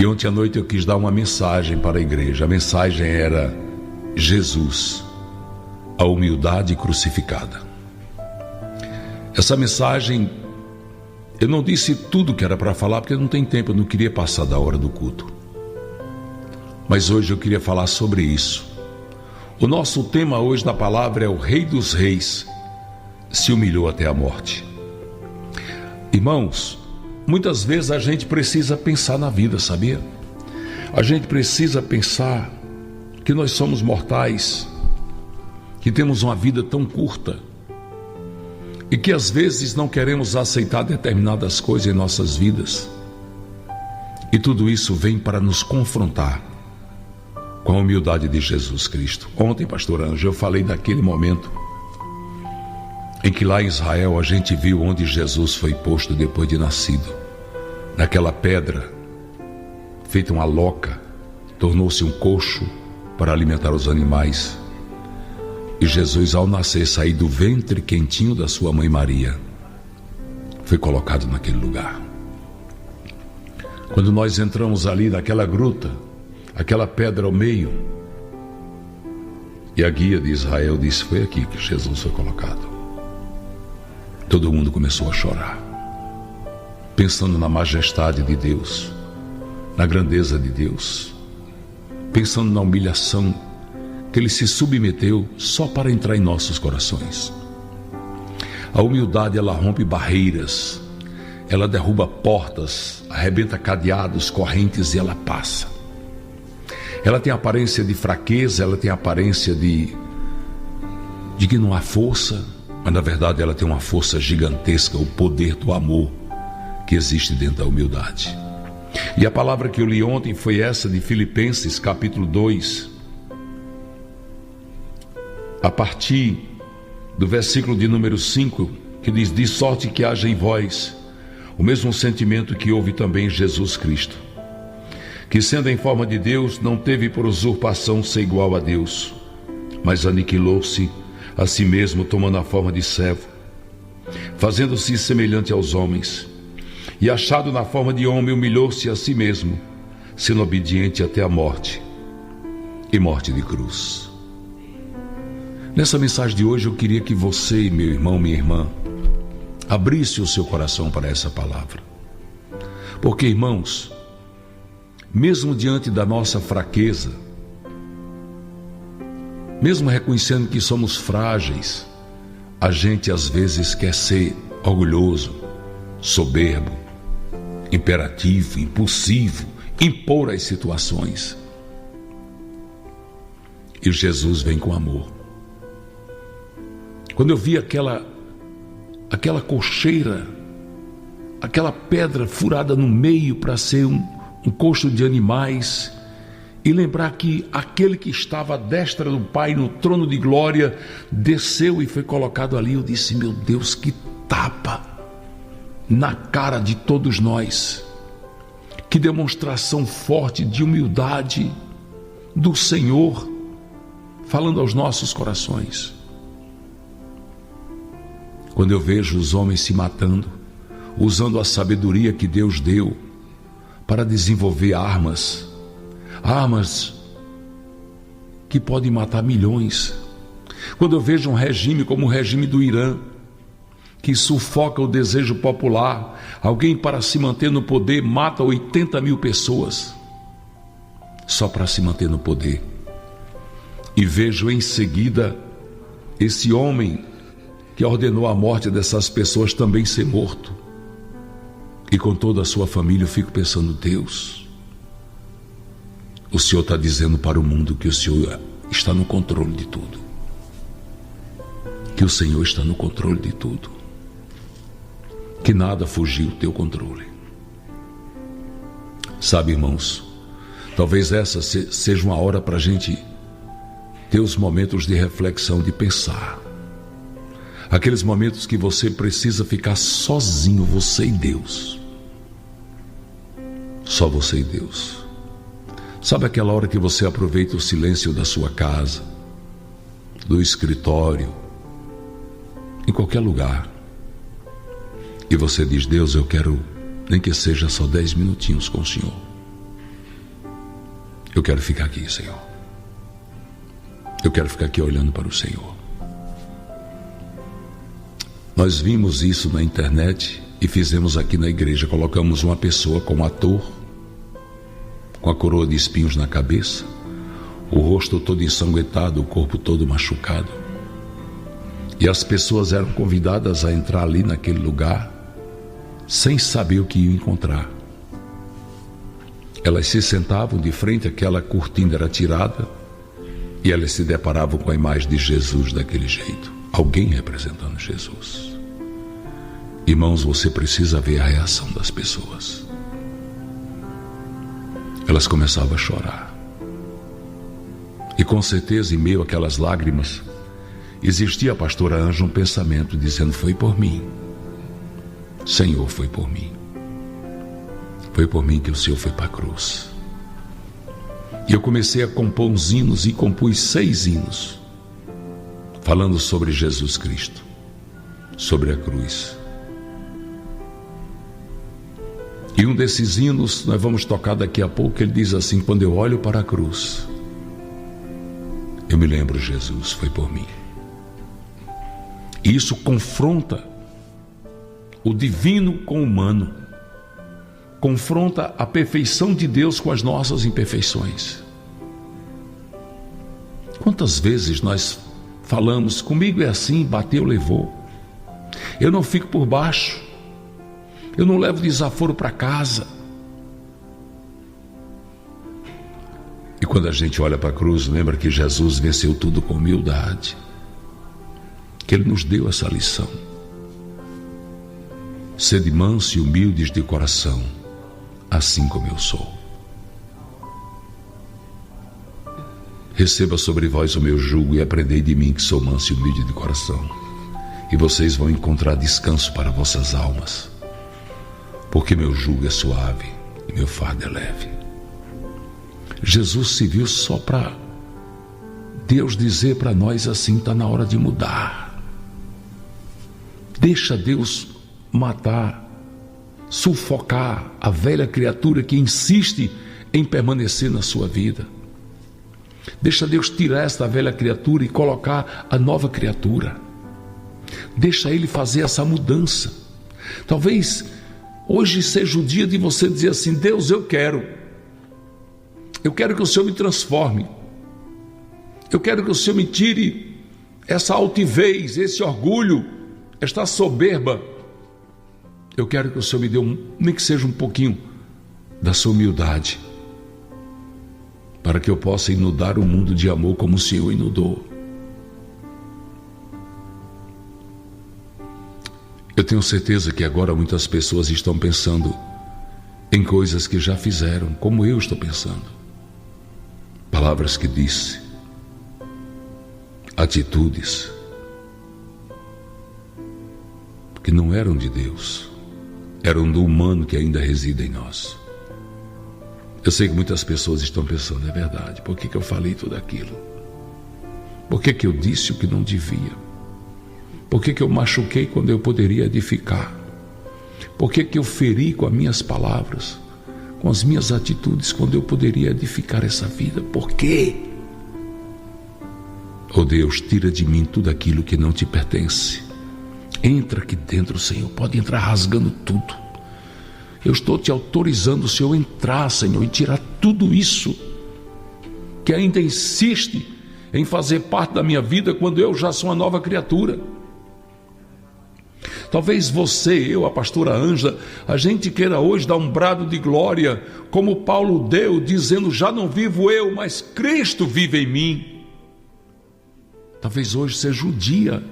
E ontem à noite eu quis dar uma mensagem para a igreja. A mensagem era: Jesus, a humildade crucificada. Essa mensagem, eu não disse tudo que era para falar, porque não tem tempo, eu não queria passar da hora do culto. Mas hoje eu queria falar sobre isso. O nosso tema hoje da palavra é: o Rei dos Reis se humilhou até a morte. Irmãos, muitas vezes a gente precisa pensar na vida, sabia? A gente precisa pensar que nós somos mortais, que temos uma vida tão curta e que às vezes não queremos aceitar determinadas coisas em nossas vidas. E tudo isso vem para nos confrontar com a humildade de Jesus Cristo. Ontem, pastor Anjo, eu falei daquele momento em que lá em Israel a gente viu onde Jesus foi posto depois de nascido. Naquela pedra, feita uma loca, tornou-se um coxo para alimentar os animais. E Jesus, ao nascer, sair do ventre quentinho da sua mãe Maria, foi colocado naquele lugar. Quando nós entramos ali naquela gruta, aquela pedra ao meio, e a guia de Israel disse: foi aqui que Jesus foi colocado. Todo mundo começou a chorar, pensando na majestade de Deus, na grandeza de Deus, pensando na humilhação que Ele se submeteu só para entrar em nossos corações. A humildade, ela rompe barreiras, ela derruba portas, arrebenta cadeados, correntes, e ela passa. Ela tem aparência de fraqueza, ela tem aparência de que não há força, mas na verdade ela tem uma força gigantesca, o poder do amor que existe dentro da humildade. E a palavra que eu li ontem foi essa de Filipenses capítulo 2, a partir do versículo de número 5, que diz: de sorte que haja em vós o mesmo sentimento que houve também em Jesus Cristo, que sendo em forma de Deus, não teve por usurpação ser igual a Deus, mas aniquilou-se a si mesmo, tomando a forma de servo, fazendo-se semelhante aos homens, e achado na forma de homem, humilhou-se a si mesmo, sendo obediente até a morte, e morte de cruz. Nessa mensagem de hoje eu queria que você, meu irmão, minha irmã, abrisse o seu coração para essa palavra. Porque, irmãos, mesmo diante da nossa fraqueza, mesmo reconhecendo que somos frágeis, a gente às vezes quer ser orgulhoso, soberbo, imperativo, impulsivo, impor as situações. E Jesus vem com amor. Quando eu vi aquela cocheira, aquela pedra furada no meio para ser um coxo de animais, e lembrar que aquele que estava à destra do Pai no trono de glória desceu e foi colocado ali, eu disse: meu Deus, que tapa na cara de todos nós, que demonstração forte de humildade do Senhor falando aos nossos corações. Quando eu vejo os homens se matando, usando a sabedoria que Deus deu para desenvolver armas que podem matar milhões. Quando eu vejo um regime como o regime do Irã, que sufoca o desejo popular, alguém para se manter no poder mata 80 mil pessoas, só para se manter no poder. E vejo em seguida esse homem que ordenou a morte dessas pessoas também ser morto. E com toda a sua família eu fico pensando: Deus, o Senhor está dizendo para o mundo que o Senhor está no controle de tudo. Que o Senhor está no controle de tudo. Que nada fugiu do teu controle. Sabe, irmãos, talvez essa seja uma hora para a gente ter os momentos de reflexão, de pensar. Aqueles momentos que você precisa ficar sozinho, você e Deus. Só você e Deus. Sabe aquela hora que você aproveita o silêncio da sua casa, do escritório, em qualquer lugar, e você diz: Deus, eu quero nem que seja só 10 minutinhos com o Senhor. Eu quero ficar aqui, Senhor. Eu quero ficar aqui olhando para o Senhor. Nós vimos isso na internet e fizemos aqui na igreja. Colocamos uma pessoa como ator, com a coroa de espinhos na cabeça, o rosto todo ensanguentado, o corpo todo machucado. E as pessoas eram convidadas a entrar ali naquele lugar sem saber o que iam encontrar. Elas se sentavam de frente, aquela cortina era tirada e elas se deparavam com a imagem de Jesus daquele jeito. Alguém representando Jesus. Irmãos, você precisa ver a reação das pessoas. Elas começavam a chorar. E com certeza, em meio àquelas lágrimas, existia, pastora Ângela, um pensamento dizendo: foi por mim. Senhor, foi por mim. Foi por mim que o Senhor foi para a cruz. E eu comecei a compor uns hinos e compus 6 hinos, falando sobre Jesus Cristo, sobre a cruz. E um desses hinos, nós vamos tocar daqui a pouco, ele diz assim: quando eu olho para a cruz, eu me lembro, Jesus foi por mim. E isso confronta o divino com o humano, confronta a perfeição de Deus com as nossas imperfeições. Quantas vezes nós falamos: comigo é assim, bateu, levou. Eu não fico por baixo, eu não levo desaforo para casa. E quando a gente olha para a cruz, lembra que Jesus venceu tudo com humildade, que Ele nos deu essa lição: sede mansos e humildes de coração, assim como eu sou. Receba sobre vós o meu jugo e aprendei de mim, que sou manso e humilde de coração, e vocês vão encontrar descanso para vossas almas, porque meu jugo é suave e meu fardo é leve. Jesus se viu só para Deus dizer para nós assim: está na hora de mudar. Deixa Deus matar, sufocar a velha criatura que insiste em permanecer na sua vida. Deixa Deus tirar esta velha criatura e colocar a nova criatura. Deixa Ele fazer essa mudança. Talvez hoje seja o dia de você dizer assim: Deus, eu quero que o Senhor me transforme. Eu quero que o Senhor me tire essa altivez, esse orgulho, esta soberba. Eu quero que o Senhor me dê, nem que seja um pouquinho da sua humildade, para que eu possa inundar o mundo de amor como o Senhor inundou. Eu tenho certeza que agora muitas pessoas estão pensando em coisas que já fizeram, como eu estou pensando. Palavras que disse, atitudes que não eram de Deus, eram do humano que ainda reside em nós. Eu sei que muitas pessoas estão pensando: é verdade, por que eu falei tudo aquilo? Por que eu disse o que não devia? Por que eu machuquei quando eu poderia edificar? Por que eu feri com as minhas palavras, com as minhas atitudes, quando eu poderia edificar essa vida? Por quê? Oh Deus, tira de mim tudo aquilo que não te pertence. Entra aqui dentro, Senhor, pode entrar rasgando tudo. Eu estou te autorizando, Senhor, a entrar, Senhor, e tirar tudo isso que ainda insiste em fazer parte da minha vida quando eu já sou uma nova criatura. Talvez você, eu, a pastora Ângela, a gente queira hoje dar um brado de glória, como Paulo deu, dizendo: já não vivo eu, mas Cristo vive em mim. Talvez hoje seja o dia.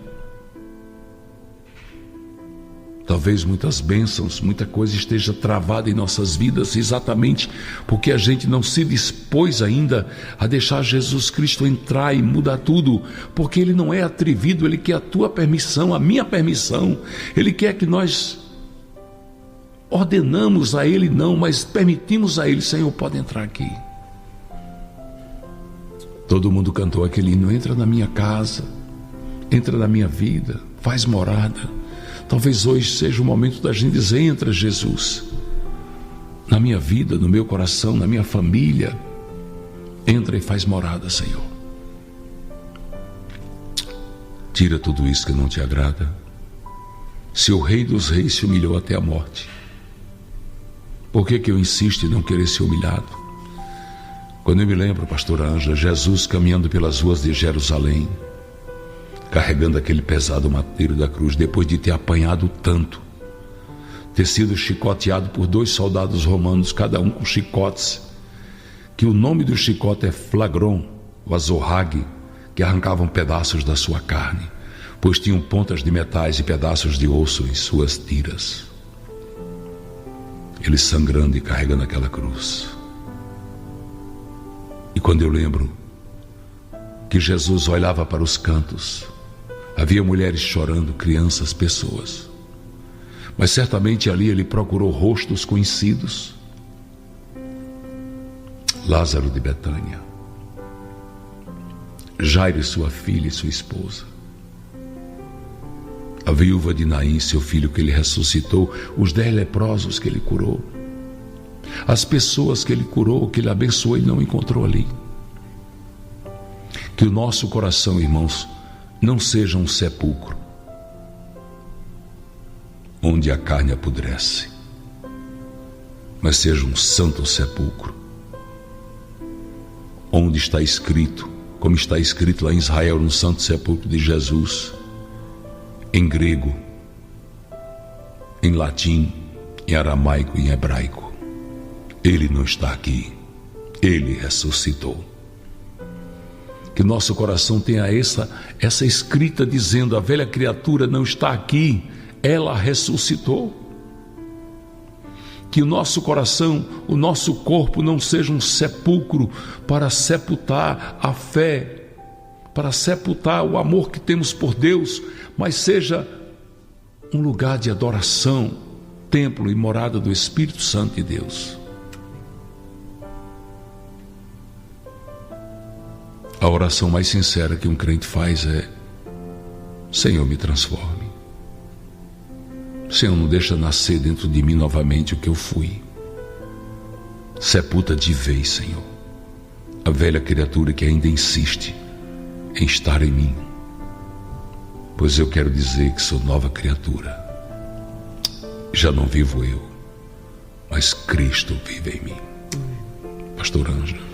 Talvez muitas bênçãos, muita coisa esteja travada em nossas vidas, exatamente porque a gente não se dispôs ainda a deixar Jesus Cristo entrar e mudar tudo, porque Ele não é atrevido, Ele quer a tua permissão, a minha permissão. Ele quer que nós ordenamos a Ele, não, mas permitimos a Ele: Senhor, pode entrar aqui. Todo mundo cantou aquele hino: entra na minha casa, entra na minha vida, faz morada. Talvez hoje seja o momento da gente dizer: entra, Jesus, na minha vida, no meu coração, na minha família. Entra e faz morada, Senhor. Tira tudo isso que não te agrada. Se o Rei dos Reis se humilhou até a morte, por que eu insisto em não querer ser humilhado? Quando eu me lembro, pastora Ângela, Jesus caminhando pelas ruas de Jerusalém, carregando aquele pesado madeiro da cruz, depois de ter apanhado tanto, ter sido chicoteado por 2 soldados romanos, cada um com chicotes, que o nome do chicote é flagron, o azorrague, que arrancavam pedaços da sua carne, pois tinham pontas de metais e pedaços de osso em suas tiras. Ele sangrando e carregando aquela cruz. E quando eu lembro que Jesus olhava para os cantos, havia mulheres chorando, crianças, pessoas, mas certamente ali ele procurou rostos conhecidos. Lázaro de Betânia, Jairo e sua filha e sua esposa, a viúva de Naim, seu filho que ele ressuscitou, os 10 leprosos que ele curou, as pessoas que ele curou, que ele abençoou, ele não encontrou ali. Que o nosso coração, irmãos, não seja um sepulcro onde a carne apodrece, mas seja um santo sepulcro, onde está escrito, como está escrito lá em Israel, no santo sepulcro de Jesus, em grego, em latim, em aramaico e em hebraico: ele não está aqui, ele ressuscitou. Que nosso coração tenha essa escrita dizendo: a velha criatura não está aqui, ela ressuscitou. Que o nosso coração, o nosso corpo não seja um sepulcro para sepultar a fé, para sepultar o amor que temos por Deus, mas seja um lugar de adoração, templo e morada do Espírito Santo de Deus. A oração mais sincera que um crente faz é: Senhor, me transforme. Senhor, não deixa nascer dentro de mim novamente o que eu fui. Sepulta de vez, Senhor, a velha criatura que ainda insiste em estar em mim, pois eu quero dizer que sou nova criatura. Já não vivo eu, mas Cristo vive em mim. Pastor Ângela.